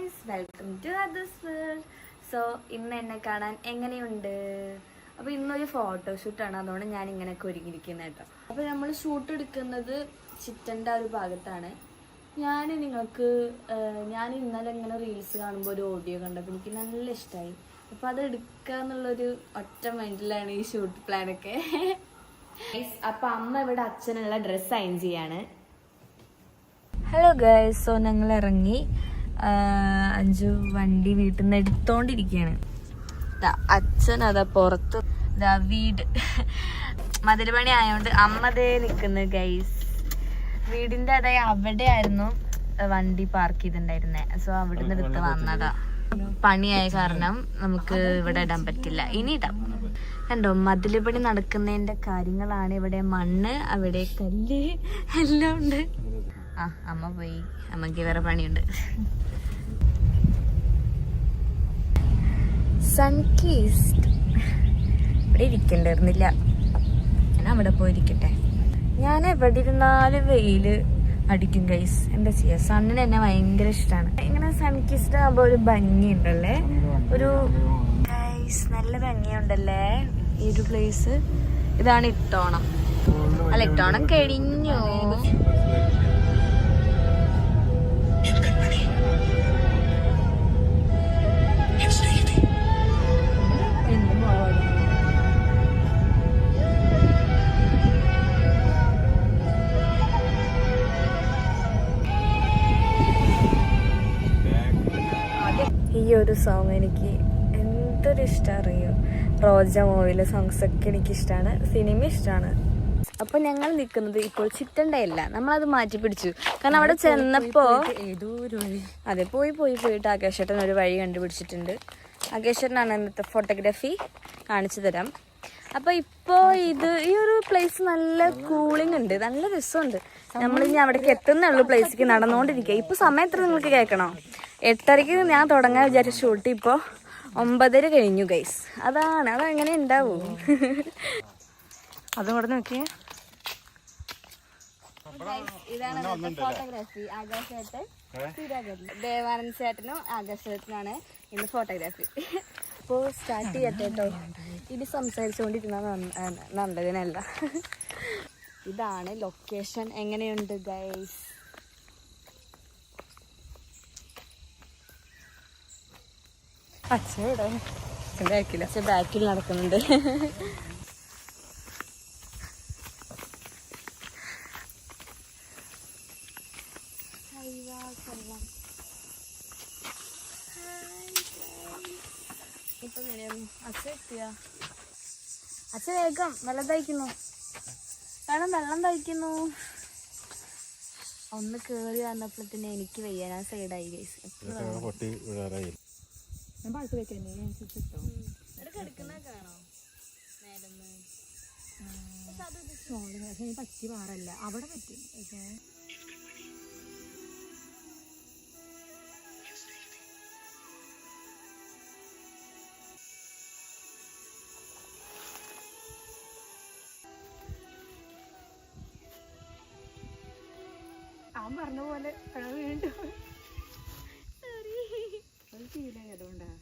Guys, welcome to others world. So ഇന്ന് എന്നെ കാണാൻ എങ്ങനെയുണ്ട്? അപ്പോൾ ഇന്നൊരു ഫോട്ടോഷൂട്ടാണ്, അതുകൊണ്ട് ഞാൻ ഇങ്ങനെയൊക്കെ ഒരുങ്ങിയിരിക്കുന്നത് കേട്ടോ. അപ്പോൾ നമ്മൾ ഷൂട്ട് എടുക്കുന്നത് ചിറ്റൻ്റെ ഒരു ഭാഗത്താണ്. ഞാൻ ഇന്നലെ ഇങ്ങനെ റീൽസ് കാണുമ്പോൾ ഒരു ഓഡിയോ കണ്ടപ്പോൾ എനിക്ക് നല്ല ഇഷ്ടമായി. അപ്പോൾ അത് എടുക്കുക എന്നുള്ളൊരു ഒറ്റ മൈൻഡിലാണ് ഈ ഷൂട്ട് പ്ലാനൊക്കെ. അപ്പോൾ അമ്മ ഇവിടെ അച്ഛനുള്ള ഡ്രസ്സ് അയൺ ചെയ്യാണ്. ഹലോ ഗൈസ്, സോ ഞങ്ങൾ ഇറങ്ങി. അഞ്ചു വണ്ടി വീട്ടിൽ നിന്ന് എടുത്തോണ്ടിരിക്കുകയാണ്. അച്ഛൻ അതാ പുറത്ത് വീട് മതിലുപണി ആയതുകൊണ്ട് അമ്മതേ നിൽക്കുന്നു ഗൈസ്. വീടിന്റെ അതായത് അവിടെ ആയിരുന്നു വണ്ടി പാർക്ക് ചെയ്തിട്ടുണ്ടായിരുന്നേ. സോ അവിടെ നിന്ന് എടുത്ത് വന്നതാ. പണിയായ കാരണം നമുക്ക് ഇവിടെ ഇടാൻ പറ്റില്ല, ഇനി ഇടാം. കണ്ടോ, മതിലുപണി നടക്കുന്നതിന്റെ കാര്യങ്ങളാണ്. ഇവിടെ മണ്ണ്, അവിടെ കല്ല് എല്ലാം ഉണ്ട്. അമ്മ പോയി, അമ്മക്ക് വേറെ പണിയുണ്ട്. സൺകീസ്റ്റ് ഇവിടെ ഇരിക്കണ്ടായിരുന്നില്ല, ഞാൻ അവിടെ പോയിരിക്കട്ടെ. ഞാൻ എവിടെ ഇരുന്നാലും വെയില് അടിക്കും ഗൈസ്, എന്താ ചെയ്യാ. സണ്ണിന് എന്നെ ഭയങ്കര ഇഷ്ടമാണ്. ഇങ്ങനെ സൺകീസ്റ്റ് ആകുമ്പോ ഒരു ഭംഗിയുണ്ടല്ലേ, ഒരു ഗൈസ് നല്ല ഭംഗിയുണ്ടല്ലേ ഈ ഒരു പ്ലേസ്. ഇതാണ് ഇട്ടോണം. അല്ല, ഇട്ടോണം കഴിഞ്ഞു. ഈ ഒരു സോങ് എനിക്ക് എന്തൊരു ഇഷ്ടം അറിയോ. റോജ മൂവിയിലെ സോങ്സ് ഒക്കെ എനിക്കിഷ്ടമാണ്, സിനിമ ഇഷ്ടമാണ്. അപ്പൊ ഞങ്ങൾ നിൽക്കുന്നത് ഇപ്പോൾ ചിറ്റൻ്റെ അല്ല, നമ്മളത് മാറ്റി പിടിച്ചു. കാരണം അവിടെ ചെന്നപ്പോ അതെ പോയിട്ട് ആകാശേട്ടൻ ഒരു വഴി കണ്ടുപിടിച്ചിട്ടുണ്ട്. ആകാശേട്ടനാണ് ഇന്നത്തെ ഫോട്ടോഗ്രാഫി കാണിച്ചു തരാം. അപ്പൊ ഇപ്പോ ഈ ഒരു പ്ലേസ് നല്ല കൂളിംഗ് ഉണ്ട്, നല്ല രസമുണ്ട്. നമ്മളിനി അവിടേക്ക് എത്തുന്നുള്ളൂ, പ്ലേസിലേക്ക് നടന്നുകൊണ്ടിരിക്കുക. ഇപ്പൊ സമയം എത്ര നിങ്ങൾക്ക് കേൾക്കണോ? 8:30 ഞാൻ തുടങ്ങാൻ വിചാരിച്ച ഷൂട്ട് ഇപ്പോൾ 9:30 കഴിഞ്ഞു ഗൈസ്. അതങ്ങനെ ഉണ്ടാവൂ. അതും കൂടെ നോക്കിയേ. ഇതാണ് ഫോട്ടോഗ്രാഫി. ആകാശേട്ടൻ, ദേവാനന്ദ് ചേട്ടനും ആകാശേട്ടനാണ് ഇന്ന് ഫോട്ടോഗ്രാഫി. അപ്പോൾ സ്റ്റാർട്ട് ചെയ്യട്ടെ കേട്ടോ. ഇത് സംസാരിച്ചുകൊണ്ടിരുന്ന നല്ലതിനല്ല. ഇതാണ് ലൊക്കേഷൻ. എങ്ങനെയുണ്ട് ഗൈസ്? അച്ഛൻ ബാക്കിൽ നടക്കുന്നുണ്ട്. അച്ഛൻ വേഗം വെള്ളം തയ്ക്കുന്നു, വെള്ളം തയ്ക്കുന്നു. ഒന്ന് കേറി വന്നപ്പോഴത്തേന് എനിക്ക് വയ്യ, ഞാൻ സൈഡായി ഗൈസ്. പറ്റി മാറല്ല, അവിടെ പറ്റും. അവൻ പറഞ്ഞ പോലെ വീണ്ടും അത് ശീലമായി, അതുകൊണ്ടാണ്.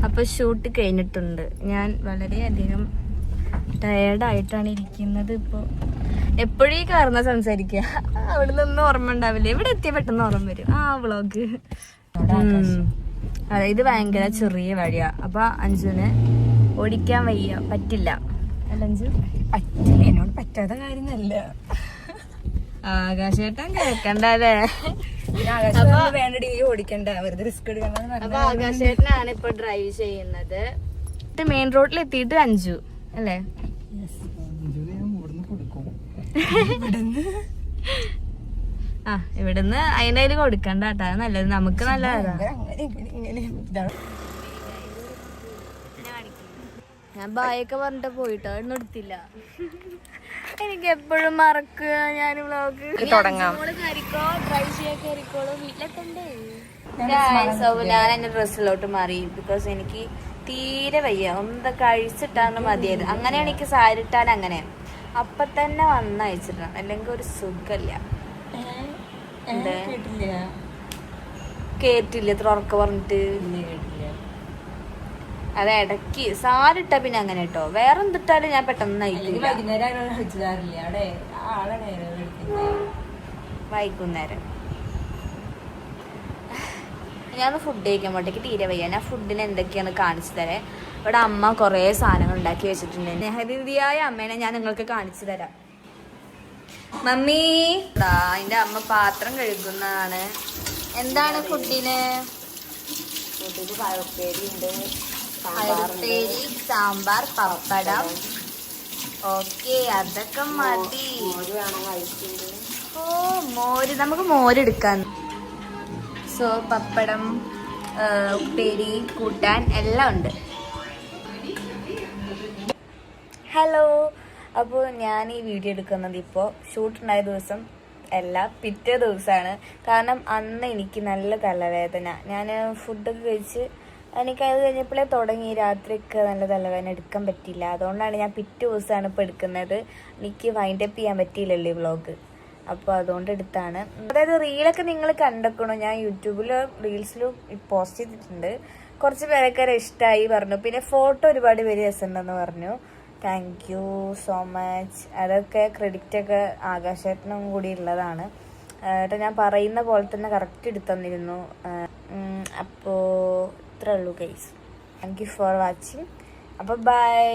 അപ്പൊ ഷൂട്ട് കഴിഞ്ഞിട്ടുണ്ട്. ഞാൻ വളരെയധികം ടയേർഡായിട്ടാണ് ഇരിക്കുന്നത്. ഇപ്പോൾ എപ്പോഴും ഈ കാരണ സംസാരിക്കുക, അവിടെ നിന്നും ഓർമ്മ ഉണ്ടാവില്ല. ഇവിടെ എത്തിയ പെട്ടെന്ന് ഓർമ്മ വരും ആ വ്ളോഗ്. അതെ, ഇത് ഭയങ്കര ചെറിയ വഴിയാ. അപ്പൊ അഞ്ജുന് ഓടിക്കാൻ പറ്റില്ല. അല്ല അഞ്ജു, പറ്റില്ല, എന്നോട് പറ്റാത്ത കാര്യമല്ല. ആകാശേട്ടൻ കേൾക്കണ്ടല്ലേ, വേണ്ടി ഓടിക്കണ്ട, വെറുതെ റിസ്ക് എടുക്കണ്ട. അപ്പൊ ആകാശേട്ടനാണ് ഇപ്പൊ ഡ്രൈവ് ചെയ്യുന്നത്. മെയിൻ റോഡിൽ എത്തിയിട്ട് അഞ്ജു അല്ലേ? ആ ഇവിടുന്ന് അതിൻ്റെ കയ്യിൽ കൊടുക്കണ്ട കേട്ടോ, അത് നല്ലത്, നമുക്ക് നല്ലതാണ്. അങ്ങനെ ഇങ്ങനെ ഇതാണ്. ഞാൻ ബായൊക്കെ പറഞ്ഞിട്ട് പോയിട്ടോ, ഒന്നും എടുത്തില്ല. എനിക്ക് എപ്പോഴും മറക്കുക ഞാൻ വ്ളോഗ് തുടങ്ങാം. ട്രൈ ചെയ്യാൻ കയറിക്കോളൂ, വീട്ടിലൊക്കെ ഉണ്ട്. ഞാൻ എന്റെ ഡ്രസ്സിലോട്ട് മാറി, ബിക്കോസ് എനിക്ക് തീരെ വയ്യ, ഒന്ന് കഴിച്ചിട്ടാണ് മതിയത്. അങ്ങനെയാണ് എനിക്ക് സാരി ഇട്ടാൽ അങ്ങനെ അപ്പൊ തന്നെ വന്നയച്ചിട്ടാണ്, അല്ലെങ്കിൽ ഒരു സുഖമില്ല. കേട്ടില്ല ഇത്ര ഉറക്ക പറഞ്ഞിട്ട്. അത് ഇടയ്ക്ക് സാരി ഇട്ടാ പിന്നെ അങ്ങനെ കേട്ടോ, വേറെ എന്തിട്ടാലും ഞാൻ പെട്ടെന്ന് നയിക്കില്ല. വൈകുന്നേരം ഞാൻ ഫുഡ് കഴിക്കാൻ പോട്ടേക്ക് തീരെ വയ്യ. ഞാൻ ഫുഡിന് എന്തൊക്കെയാണ് കാണിച്ചു തരാം. ഇവിടെ അമ്മ കുറേ സാധനങ്ങൾ ഉണ്ടാക്കി വെച്ചിട്ടുണ്ട്. സ്നേഹനിധിയായ അമ്മേനെ ഞാൻ നിങ്ങൾക്ക് കാണിച്ചു തരാം. മമ്മി അതിന്റെ അമ്മ പാത്രം കഴുകുന്നതാണ്. എന്താണ് ഫുഡിന്? പയറുപ്പേരി, സാമ്പാർ, പപ്പടം. ഓക്കെ, അതൊക്കെ മതി. ഓ മോര്, നമുക്ക് മോരെടുക്കാൻ. സോ പപ്പടം, ഉപ്പേരി, കൂട്ടാൻ എല്ലാം ഉണ്ട്. ഹലോ, അപ്പോൾ ഞാൻ ഈ വീഡിയോ എടുക്കുന്നത് ഇപ്പോൾ ഷൂട്ടുണ്ടായ ദിവസം അല്ല, പിറ്റേ ദിവസമാണ്. കാരണം അന്ന് എനിക്ക് നല്ല തലവേദന. ഞാൻ ഫുഡൊക്കെ കഴിച്ച് എനിക്കത് കഴിഞ്ഞപ്പോഴേ തുടങ്ങി, രാത്രിയൊക്കെ നല്ല തലവേദന, എടുക്കാൻ പറ്റിയില്ല. അതുകൊണ്ടാണ് ഞാൻ പിറ്റേ ദിവസമാണ് ഇപ്പോൾ എടുക്കുന്നത്. എനിക്ക് വൈൻഡപ്പ് ചെയ്യാൻ പറ്റിയില്ലല്ലോ ഈ വ്ളോഗ്, അപ്പോൾ അതുകൊണ്ട് എടുത്താണ്. അതായത് റീലൊക്കെ നിങ്ങൾ കണ്ടേക്കണോ, ഞാൻ യൂട്യൂബിലും റീൽസിലും പോസ്റ്റ് ചെയ്തിട്ടുണ്ട്. കുറച്ച് പേരൊക്കെ ഇഷ്ടമായി പറഞ്ഞു, പിന്നെ ഫോട്ടോ ഒരുപാട് പേര് രസമുണ്ടെന്ന് പറഞ്ഞു. Thank you so much. അതൊക്കെ ക്രെഡിറ്റൊക്കെ ആകാശേട്ടനും കൂടി ഉള്ളതാണ് ഏട്ടാ. ഞാൻ പറയുന്ന പോലെ തന്നെ കറക്റ്റ് എടുത്തു തന്നിരുന്നു. അപ്പോൾ ഇത്രേ ഉള്ളൂ guys. Thank you for watching. അപ്പോൾ ബൈ.